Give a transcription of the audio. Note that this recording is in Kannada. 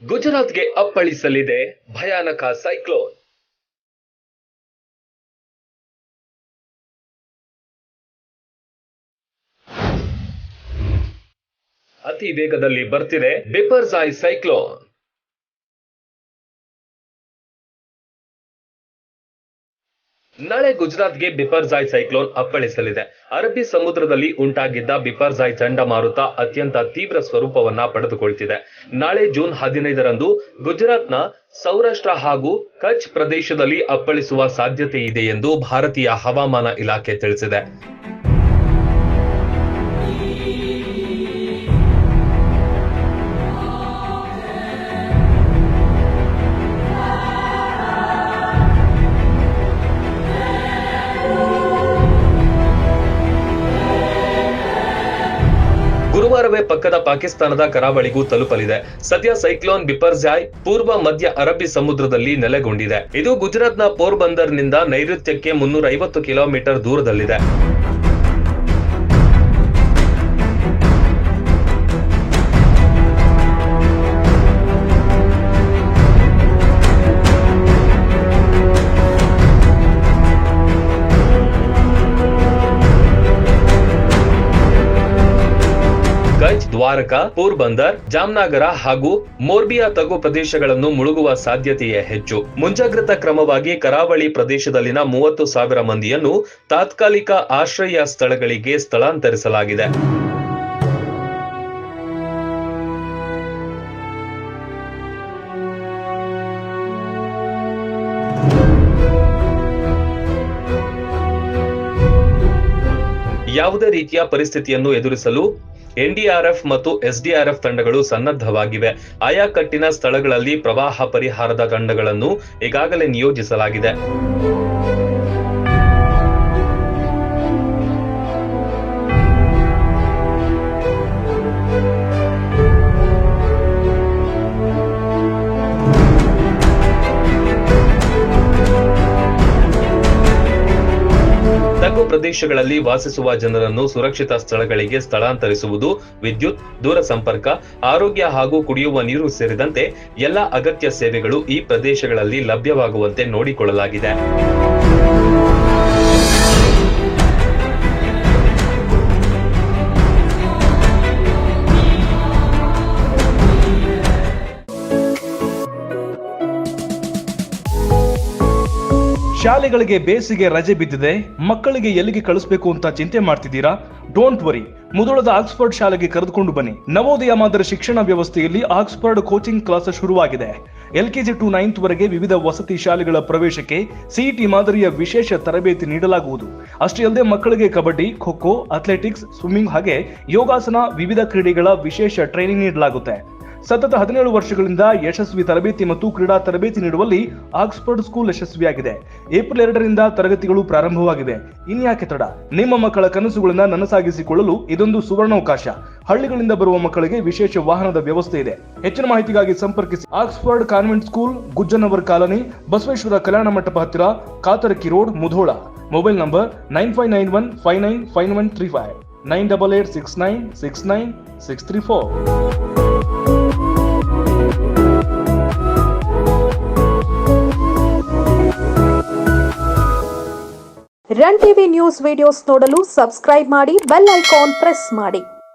ಗುಜರಾತ್ಗೆ ಅಪ್ಪಳಿಸಲಿದೆ ಭಯಾನಕ ಸೈಕ್ಲೋನ್. ಅತಿ ವೇಗದಲ್ಲಿ ಬರ್ತಿದೆ ಬಿಪರ್ಜಾಯ್ ಸೈಕ್ಲೋನ್. ನಾಳೆ ಗುಜರಾತ್ಗೆ ಬಿಪರ್ಜಾಯ್ ಸೈಕ್ಲೋನ್ ಅಪ್ಪಳಿಸಲಿದೆ. ಅರಬ್ಬಿ ಸಮುದ್ರದಲ್ಲಿ ಉಂಟಾಗಿದ್ದ ಬಿಪರ್ಜಾಯ್ ಚಂಡಮಾರುತ ಅತ್ಯಂತ ತೀವ್ರ ಸ್ವರೂಪವನ್ನ ಪಡೆದುಕೊಳ್ತಿದೆ. ನಾಳೆ ಜೂನ್ 15ರಂದು ಗುಜರಾತ್ನ ಸೌರಾಷ್ಟ್ರ ಹಾಗೂ ಕಚ್ ಪ್ರದೇಶದಲ್ಲಿ ಅಪ್ಪಳಿಸುವ ಸಾಧ್ಯತೆ ಇದೆ ಎಂದು ಭಾರತೀಯ ಹವಾಮಾನ ಇಲಾಖೆ ತಿಳಿಸಿದೆ. ಗುರುವಾರವೇ ಪಕ್ಕದ ಪಾಕಿಸ್ತಾನದ ಕರಾವಳಿಗೂ ತಲುಪಲಿದೆ. ಸದ್ಯ ಸೈಕ್ಲೋನ್ ಬಿಪರ್ಜಾಯ್ ಪೂರ್ವ ಮಧ್ಯ ಅರಬ್ಬಿ ಸಮುದ್ರದಲ್ಲಿ ನೆಲೆಗೊಂಡಿದೆ. ಇದು ಗುಜರಾತ್ನ ಪೋರ್ಬಂದರ್ನಿಂದ ನೈಋತ್ಯಕ್ಕೆ 350 ಕಿಲೋಮೀಟರ್ ದೂರದಲ್ಲಿದೆ. ಕಚ್, ದ್ವಾರಕಾ, ಪೋರ್ಬಂದರ್, ಜಾಮ್ನಗರ ಹಾಗೂ ಮೋರ್ಬಿಯಾ ತಗ್ಗು ಪ್ರದೇಶಗಳನ್ನು ಮುಳುಗುವ ಸಾಧ್ಯತೆಯೇ ಹೆಚ್ಚು. ಮುಂಜಾಗ್ರತಾ ಕ್ರಮವಾಗಿ ಕರಾವಳಿ ಪ್ರದೇಶದಲ್ಲಿನ 30,000 ಮಂದಿಯನ್ನು ತಾತ್ಕಾಲಿಕ ಆಶ್ರಯ ಸ್ಥಳಗಳಿಗೆ ಸ್ಥಳಾಂತರಿಸಲಾಗಿದೆ. ಯಾವುದೇ ರೀತಿಯ ಪರಿಸ್ಥಿತಿಯನ್ನು ಎದುರಿಸಲು ಎನ್ಡಿಆರ್ಎಫ್ ಮತ್ತು ಎಸ್ಡಿಆರ್ಎಫ್ ತಂಡಗಳು ಸನ್ನದ್ಧವಾಗಿವೆ. ಆಯಾ ಕಟ್ಟಿನ ಸ್ಥಳಗಳಲ್ಲಿ ಪ್ರವಾಹ ಪರಿಹಾರದ ತಂಡಗಳನ್ನು ಈಗಾಗಲೇ ನಿಯೋಜಿಸಲಾಗಿದೆ. ತಗ್ಗು ಪ್ರದೇಶಗಳಲ್ಲಿ ವಾಸಿಸುವ ಜನರನ್ನು ಸುರಕ್ಷಿತ ಸ್ಥಳಗಳಿಗೆ ಸ್ಥಳಾಂತರಿಸುವುದು, ವಿದ್ಯುತ್, ದೂರ ಸಂಪರ್ಕ, ಆರೋಗ್ಯ ಹಾಗೂ ಕುಡಿಯುವ ನೀರು ಸೇರಿದಂತೆ ಎಲ್ಲ ಅಗತ್ಯ ಸೇವೆಗಳು ಈ ಪ್ರದೇಶಗಳಲ್ಲಿ ಲಭ್ಯವಾಗುವಂತೆ ನೋಡಿಕೊಳ್ಳಲಾಗಿದೆ. ಶಾಲೆಗಳಿಗೆ ಬೇಸಿಗೆ ರಜೆ ಬಿದ್ದಿದೆ. ಮಕ್ಕಳಿಗೆ ಎಲ್ಲಿಗೆ ಕಳಿಸಬೇಕು ಅಂತ ಚಿಂತೆ ಮಾಡ್ತಿದ್ದೀರಾ? ಡೋಂಟ್ ವರಿ, ಮುಧೋಳದ ಆಕ್ಸ್ಫರ್ಡ್ ಶಾಲೆಗೆ ಕರೆದುಕೊಂಡು ಬನ್ನಿ. ನವೋದಯ ಮಾದರಿ ಶಿಕ್ಷಣ ವ್ಯವಸ್ಥೆಯಲ್ಲಿ ಆಕ್ಸ್ಫರ್ಡ್ ಕೋಚಿಂಗ್ ಕ್ಲಾಸ್ ಶುರುವಾಗಿದೆ. LKG to 9th ವರೆಗೆ ವಿವಿಧ ವಸತಿ ಶಾಲೆಗಳ ಪ್ರವೇಶಕ್ಕೆ CET ಮಾದರಿಯ ವಿಶೇಷ ತರಬೇತಿ ನೀಡಲಾಗುವುದು. ಅಷ್ಟೇ ಅಲ್ಲದೆ ಮಕ್ಕಳಿಗೆ ಕಬಡ್ಡಿ, ಖೋ ಖೋ, ಅಥ್ಲೆಟಿಕ್ಸ್, ಸ್ವಿಮ್ಮಿಂಗ್ ಹಾಗೆ ಯೋಗಾಸನ, ವಿವಿಧ ಕ್ರೀಡೆಗಳ ವಿಶೇಷ ಟ್ರೈನಿಂಗ್ ನೀಡಲಾಗುತ್ತೆ. ಸತತ 17 ವರ್ಷಗಳಿಂದ ಯಶಸ್ವಿ ತರಬೇತಿ ಮತ್ತು ಕ್ರೀಡಾ ತರಬೇತಿ ನೀಡುವಲ್ಲಿ ಆಕ್ಸ್ಫರ್ಡ್ ಸ್ಕೂಲ್ ಯಶಸ್ವಿಯಾಗಿದೆ. ಏಪ್ರಿಲ್ 2ರಿಂದ ತರಗತಿಗಳು ಪ್ರಾರಂಭವಾಗಿವೆ. ಇನ್ಯಾಕೆ ತಡ? ನಿಮ್ಮ ಮಕ್ಕಳ ಕನಸುಗಳನ್ನ ನನಸಾಗಿಸಿಕೊಳ್ಳಲು ಇದೊಂದು ಸುವರ್ಣಾವಕಾಶ. ಹಳ್ಳಿಗಳಿಂದ ಬರುವ ಮಕ್ಕಳಿಗೆ ವಿಶೇಷ ವಾಹನದ ವ್ಯವಸ್ಥೆ ಇದೆ. ಹೆಚ್ಚಿನ ಮಾಹಿತಿಗಾಗಿ ಸಂಪರ್ಕಿಸಿ. Oxford convent school, Gujjanavar colony, Basaveshwara Kalyana Mantapa ಹತ್ತಿರ, Katarki road, Mudhol. Mobile number 9591595135 9886969634. Run TV news videos ನೋಡಲು ಸಬ್ಸ್ಕ್ರೈಬ್ ಮಾಡಿ, ಬೆಲ್ ಐಕಾನ್ ಪ್ರೆಸ್ ಮಾಡಿ.